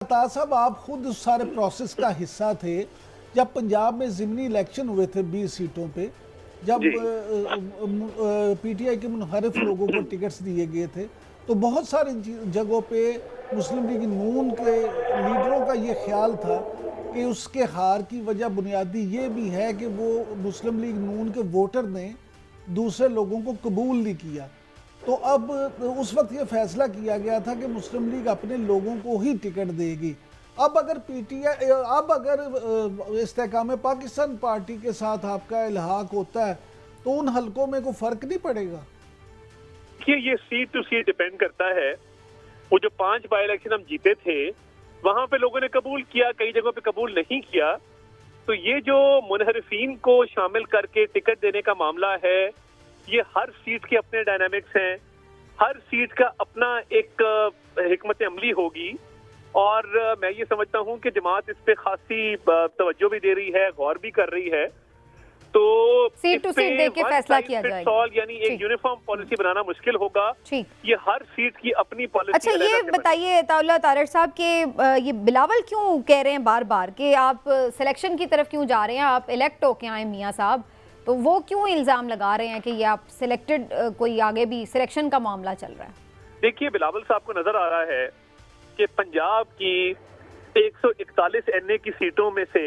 अता साहब, आप खुद उस सारे प्रोसेस का हिस्सा थे जब पंजाब में ज़िमनी इलेक्शन हुए थे 20 सीटों पे, जब जी। पीटीआई के मुनहरिफ लोगों को टिकट्स दिए गए थे, तो बहुत सारी जगहों पे मुस्लिम लीग नून के लीडरों का ये ख्याल था कि उसके हार की वजह बुनियादी ये भी है कि वो मुस्लिम लीग नून के वोटर ने दूसरे लोगों को कबूल नहीं किया। तो अब उस वक्त ये फैसला किया गया था कि मुस्लिम लीग अपने लोगों को ही टिकट देगी। अब अगर पीटीआई, अब अगर इस्तेकाम पाकिस्तान पार्टी के साथ आपका इल्हाक होता है तो उन हलकों में कोई फर्क नहीं पड़ेगा? ये सीट टू सीट डिपेंड करता है। वो जो 5 बाई इलेक्शन हम जीते थे वहां पे लोगों ने कबूल किया, कई जगहों पे कबूल नहीं किया। तो ये जो मुनहरिफीन को शामिल करके टिकट देने का मामला है, ये हर सीट के अपने डायनामिक्स हैं, हर सीट का अपना एक हिकमत अमली होगी। और मैं ये समझता हूँ कि जमात इस पे खासी तवज्जो भी दे रही है, गौर भी कर रही है। तो सीट टू सीट देख के फैसला किया जाएगा, यानी एक यूनिफॉर्म पॉलिसी बनाना मुश्किल होगा। ये हर सीट की अपनी पॉलिसी। अच्छा, ये बताइए अताउल्लाह तारड़ साहब के ये बिलावल क्यों कह रहे हैं बार बार कि आप सिलेक्शन की तरफ क्यों जा रहे हैं, आप इलेक्ट होके आए मियाँ साहब, तो वो क्यों इल्ज़ाम लगा रहे हैं कि ये आप सिलेक्टेड, कोई आगे भी सिलेक्शन का मामला चल रहा है? देखिए, बिलावल साहब को नजर आ रहा है कि पंजाब की 141 एनए की सीटों में से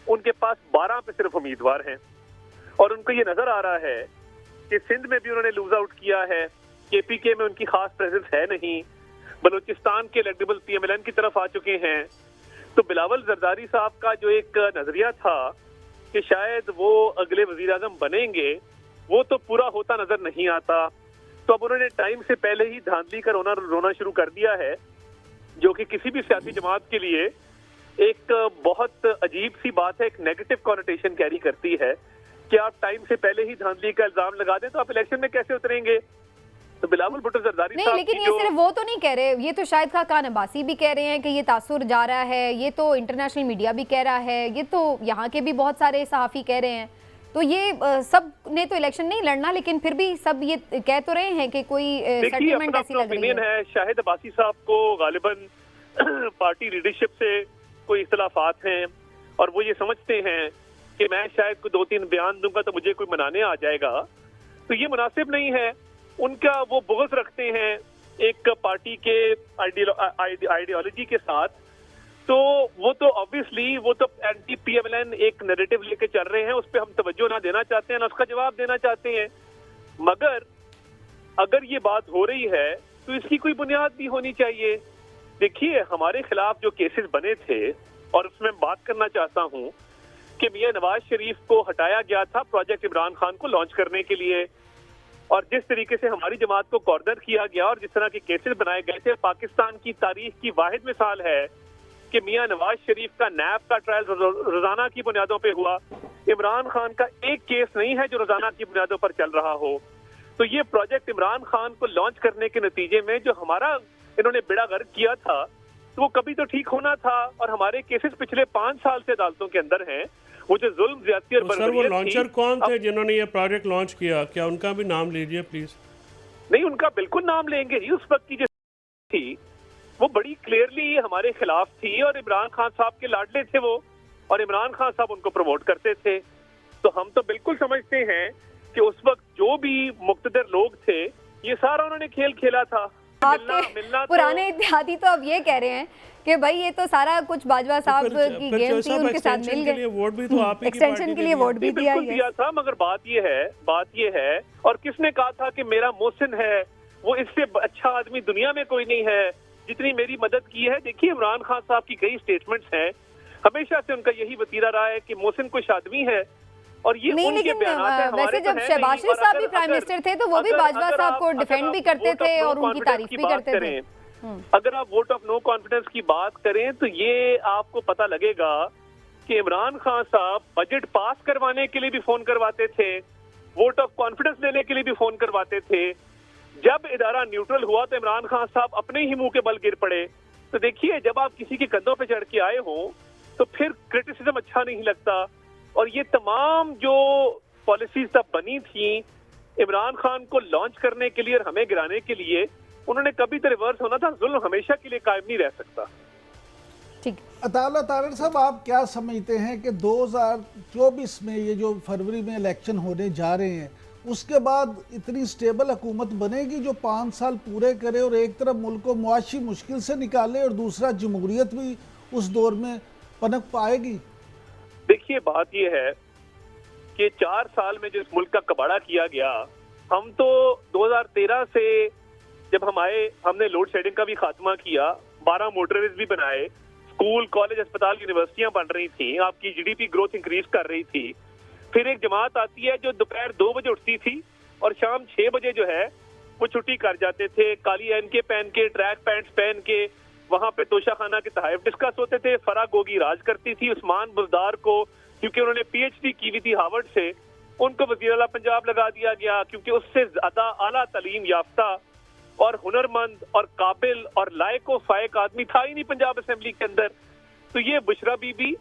उनके पास 12 पे सिर्फ उम्मीदवार हैं, और उनको ये नजर आ रहा है कि सिंध में भी उन्होंने लूज आउट किया है, केपीके में उनकी खास प्रेजेंस है नहीं, बलूचिस्तान के इलेक्टेबल पीएमएलएन की तरफ आ चुके हैं। तो बिलावल जरदारी साहब का जो एक नजरिया था कि शायद वो अगले वजीर आजम बनेंगे, वो तो पूरा होता नजर नहीं आता। तो अब उन्होंने टाइम से पहले ही धांधली का रोना शुरू कर दिया है, जो कि किसी भी सियासी जमात के लिए एक बहुत अजीब सी बात है, एक नेगेटिव कॉनोटेशन कैरी करती है कि आप टाइम से पहले ही धांधली का इल्जाम लगा दें तो आप इलेक्शन में कैसे उतरेंगे। तो बिलावल भुट्टो जरदारी नहीं, साहब लेकिन ये सिर्फ वो तो नहीं कह रहे, ये तो शाहिद खान अब्बासी भी कह रहे हैं कि ये तासुर जा रहा है, ये तो इंटरनेशनल मीडिया भी कह रहा है, ये तो यहाँ के भी बहुत सारे सहाफ़ी कह रहे हैं। तो ये सब ने तो इलेक्शन नहीं लड़ना, लेकिन फिर भी सब ये कह तो रहे हैं कि कोई सेटलमेंट ऐसी लग रही है। शाहिद अब्बासी साहब को गालिबन पार्टी लीडरशिप से कोई इख्तलाफात हैं, और वो ये समझते हैं कि मैं शायद कोई 2-3 बयान दूंगा तो मुझे कोई मनाने आ जाएगा। तो ये मुनासिब नहीं है। उनका वो बुग़्ज़ रखते हैं एक पार्टी के आइडियोलॉजी के साथ, तो वो तो ऑब्वियसली वो तो एंटी पीएमएलएन एक नैरेटिव लेके चल रहे हैं, उस पर हम तवज्जो ना देना चाहते हैं, ना उसका जवाब देना चाहते हैं। मगर अगर ये बात हो रही है तो इसकी कोई बुनियाद भी होनी चाहिए। देखिए, हमारे खिलाफ जो केसेस बने थे, और उसमें बात करना चाहता हूँ कि मियां नवाज शरीफ को हटाया गया था प्रोजेक्ट इमरान खान को लॉन्च करने के लिए, और जिस तरीके से हमारी जमात को कॉर्नर किया गया और जिस तरह के केसेस बनाए गए थे, पाकिस्तान की तारीख की वाहिद मिसाल है कि मियां नवाज शरीफ का नैब का ट्रायल रोजाना की बुनियादों पे हुआ। इमरान खान का एक केस नहीं है जो रोजाना की बुनियादों पर चल रहा हो। तो ये प्रोजेक्ट इमरान खान को लॉन्च करने के नतीजे में जो हमारा इन्होंने बेड़ा गर्क किया था, तो वो कभी तो ठीक होना था। और हमारे केसेस पिछले 5 साल से अदालतों के अंदर हैं। वो जो जुल्म, ज्यादती और सर, वो लॉन्चर कौन थे जिन्होंने ये प्रोजेक्ट लॉन्च किया? क्या उनका भी नाम लीजिए प्लीज। नहीं, उनका बिल्कुल नाम लेंगे जी। उस वक्त की जो थी वो बड़ी क्लियरली हमारे खिलाफ थी, और इमरान खान साहब के लाडले थे वो, और इमरान खान साहब उनको प्रमोट करते थे। तो हम तो बिल्कुल समझते हैं कि उस वक्त जो भी मुक्तदर लोग थे, ये सारा उन्होंने खेल खेला था। मिलना पुराने इत्तेहादी तो अब ये कह रहे हैं कि भाई ये तो सारा कुछ बाजवा साहब की गेम थी, उनके साथ मिल गए, वोट भी तो आप ही की एक्सटेंशन के लिए वोट भी दिया था। मगर बात ये है, और किसने कहा था कि मेरा मोहसिन है, वो इससे अच्छा आदमी दुनिया में कोई नहीं है जितनी मेरी मदद की है। देखिए, इमरान खान साहब की कई स्टेटमेंट्स हैं, हमेशा से उनका यही वतीरा रहा है कि मोहसिन कुछ आदमी है, और ये नहीं, उनके बयानात हैं। वैसे जब शहबाज शरीफ साहब भी प्राइम मिनिस्टर थे तो वो भी बाजवा साहब को डिफेंड भी करते थे और उनकी तारीफ भी करते थे। अगर आप वोट ऑफ नो कॉन्फिडेंस की बात करें तो ये आपको पता लगेगा कि इमरान खान साहब बजट पास करवाने के लिए भी फोन करवाते थे, वोट ऑफ कॉन्फिडेंस लेने के लिए भी फोन करवाते थे। जब इदारा न्यूट्रल हुआ तो इमरान खान साहब अपने ही मुंह के बल गिर पड़े। तो देखिए, जब आप किसी के कंधों पे चढ़ के आए हो तो फिर क्रिटिसिज्म अच्छा नहीं लगता। और ये तमाम जो पॉलिसीज तब बनी थी इमरान खान को लॉन्च करने के लिए और हमें गिराने के लिए, उन्होंने कभी तो रिवर्स होना था। जुल्म हमेशा के लिए कायम नहीं रह सकता। ठीक। अताउल्लाह तारड़ साहब, आप क्या समझते हैं कि 2024 में ये जो फरवरी में इलेक्शन होने जा रहे हैं, उसके बाद इतनी स्टेबल हुकूमत बनेगी जो 5 साल पूरे करे और एक तरफ मुल्क को मुआशी मुश्किल से निकाले और दूसरा जमहूरियत भी उस दौर में पनप पाएगी? देखिए, बात यह है कि 4 साल में जो इस मुल्क का कबाड़ा किया गया, हम तो 2013 से जब हम आए, हमने लोड शेडिंग का भी खात्मा किया, 12 मोटरवेज भी बनाए, स्कूल, कॉलेज, अस्पताल, यूनिवर्सिटियां बन रही थी, आपकी जीडीपी ग्रोथ इंक्रीज कर रही थी। फिर एक जमात आती है जो दोपहर 2 बजे उठती थी और शाम 6 बजे जो है वो छुट्टी कर जाते थे, काली एनके पहन के, ट्रैक पैंट्स पहन के। वहां पे तोशाखाना के तहफ़ डिस्कस होते थे। फरा गोगी राज करती थी। उस्मान बुज़दार को, क्योंकि उन्होंने पीएचडी की हुई थी हार्वर्ड से, उनको वज़ीर आला पंजाब लगा दिया गया, क्योंकि उससे ज्यादा आला तालीम याफ्ता और हुनरमंद और काबिल और लायक व फायक आदमी था ही नहीं पंजाब असेंबली के अंदर। तो ये बुशरा बीबी,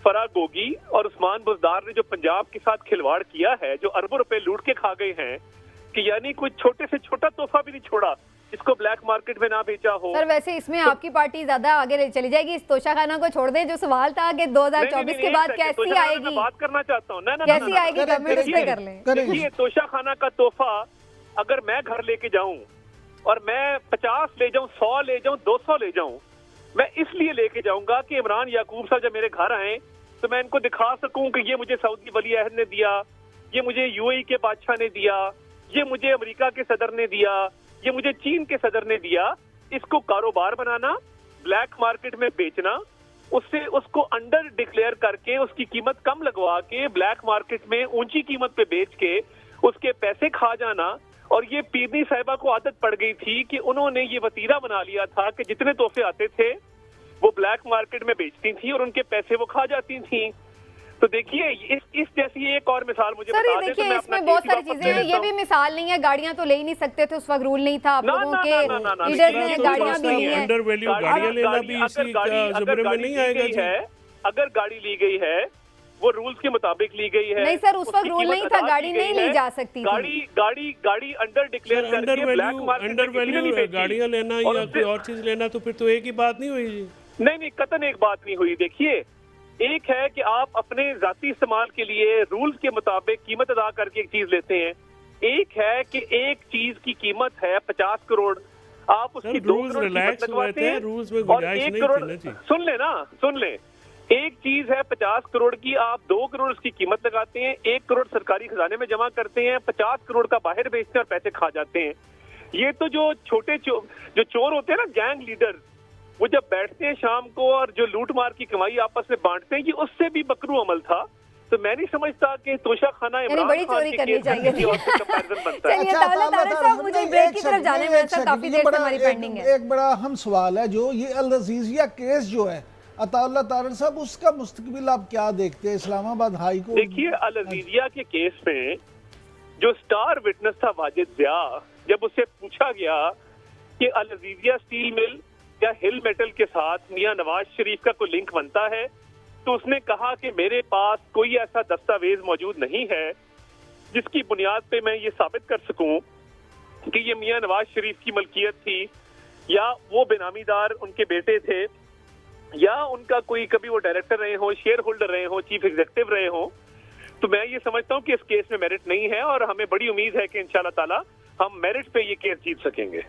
फरा गोगी और उस्मान बुज़दार ने जो पंजाब के साथ खिलवाड़ किया है, जो अरबों रुपए लूट के खा गए हैं, कि यानी कोई छोटे से छोटा तोहफा भी नहीं छोड़ा जिसको ब्लैक मार्केट में ना बेचा हो। सर, वैसे इसमें आपकी पार्टी ज्यादा आगे चली जाएगी। इस तोशाखाना को छोड़ दें। जो सवाल था कि 2024 के बाद कैसी आएगी, बात करना चाहता हूँ ना, कैसी आएगी गवर्नमेंट, उस पे कर लें। देखिए, तोशाखाना का तोहफा अगर मैं घर लेके जाऊं और मैं 50 ले जाऊं, 100 ले जाऊं, 200 ले जाऊं, मैं इसलिए लेके जाऊंगा कि इमरान याकूब साहब जब मेरे घर आए तो मैं इनको दिखा सकूं कि ये मुझे सऊदी वली अहद ने दिया, ये मुझे यूएई के बादशाह ने दिया, ये मुझे अमेरिका के सदर ने दिया, ये मुझे चीन के सदर ने दिया। इसको कारोबार बनाना, ब्लैक मार्केट में बेचना, उससे उसको अंडर डिक्लेयर करके उसकी कीमत कम लगवा के ब्लैक मार्केट में ऊंची कीमत पे बेच के उसके पैसे खा जाना। और ये पीरनी साहिबा को आदत पड़ गई थी कि उन्होंने ये वतीरा बना लिया था कि जितने तोहफे आते थे वो ब्लैक मार्केट में बेचती थी और उनके पैसे वो खा जाती थी। तो देखिए, इस जैसी एक और मिसाल मुझे सर, बता दें देखिए, तो मैं इसमें अपना बहुत केस सारी वापस चीजें ले हैं। लेता ये भी हूं। मिसाल नहीं है, गाड़ियां तो ले ही नहीं सकते थे, उस वक्त रूल नहीं था। आप लोगों के लीडर्स ने गाड़ियां भी ली हैं। अंडर वैल्यू गाड़ियां लेना भी इसी जुमरे में नहीं आएगा जी। अगर गाड़ी ली गई है वो रूल्स के मुताबिक ली गई है। नहीं सर, उस वक्त रूल नहीं था, गाड़ी नहीं ली जा सकती थी। गाड़ी अंडर डिक्लेयर करके ब्लैक मार्केट अंडर वैल्यू गाड़ियां लेना या कोई और चीज लेना, तो फिर तो एक ही बात नहीं हुई जी। नहीं, कतन एक बात नहीं हुई। देखिए, एक है कि आप अपने जाती इस्तेमाल के लिए रूल्स के मुताबिक कीमत अदा करके एक चीज लेते हैं। एक है कि एक चीज की कीमत है 50 करोड़, आप उसकी 2 करोड़ कीमत लगवाते हैं रूल्स में और गुंजाइश 1 नहीं करोड़, थी ना जी। सुन ले, एक चीज है 50 करोड़ की, आप 2 करोड़ उसकी कीमत लगाते हैं, 1 करोड़ सरकारी खजाने में जमा करते हैं, 50 करोड़ का बाहर बेचते हैं और पैसे खा जाते हैं। ये तो जो छोटे जो चोर होते हैं ना, गैंग लीडर, वो जब बैठते हैं शाम को और जो लूट मार की कमाई आपस में बांटते हैं, ये उससे भी बकरू अमल था। तो मैं नहीं समझता कि तोशाखाना इमरान बड़ी खान चोरी के करनी केस में चाहिए किसी और से कंपैरिजन बनता है। चलिए, तारड़ साहब, मुझे ब्रेक की तरफ जाने में काफी देर से हमारी पेंडिंग है। एक बड़ा अहम सवाल है, जो ये अल अजीजिया केस जो है अताउल्लाह तारड़ साहब, उसका मुस्तकबिल आप क्या देखते हैं? इस्लामाबाद हाई कोर्ट, देखिए, अल अजीजिया के केस में जो स्टार विटनेस था वाजिद ज़िया, जब उससे पूछा गया कि अल अजीजिया स्टील मिल या हिल मेटल के साथ मियां नवाज शरीफ का कोई लिंक बनता है, तो उसने कहा कि मेरे पास कोई ऐसा दस्तावेज मौजूद नहीं है जिसकी बुनियाद पे मैं ये साबित कर सकूं कि ये मियां नवाज शरीफ की मलकियत थी, या वो बेनामीदार उनके बेटे थे, या उनका कोई कभी वो डायरेक्टर रहे हो, शेयर होल्डर रहे हो, चीफ एग्जीक्यूटिव रहे हो। तो मैं ये समझता हूँ कि इस केस में मेरिट नहीं है और हमें बड़ी उम्मीद है कि इंशाल्लाह ताला हम मेरिट पे ये केस जीत सकेंगे।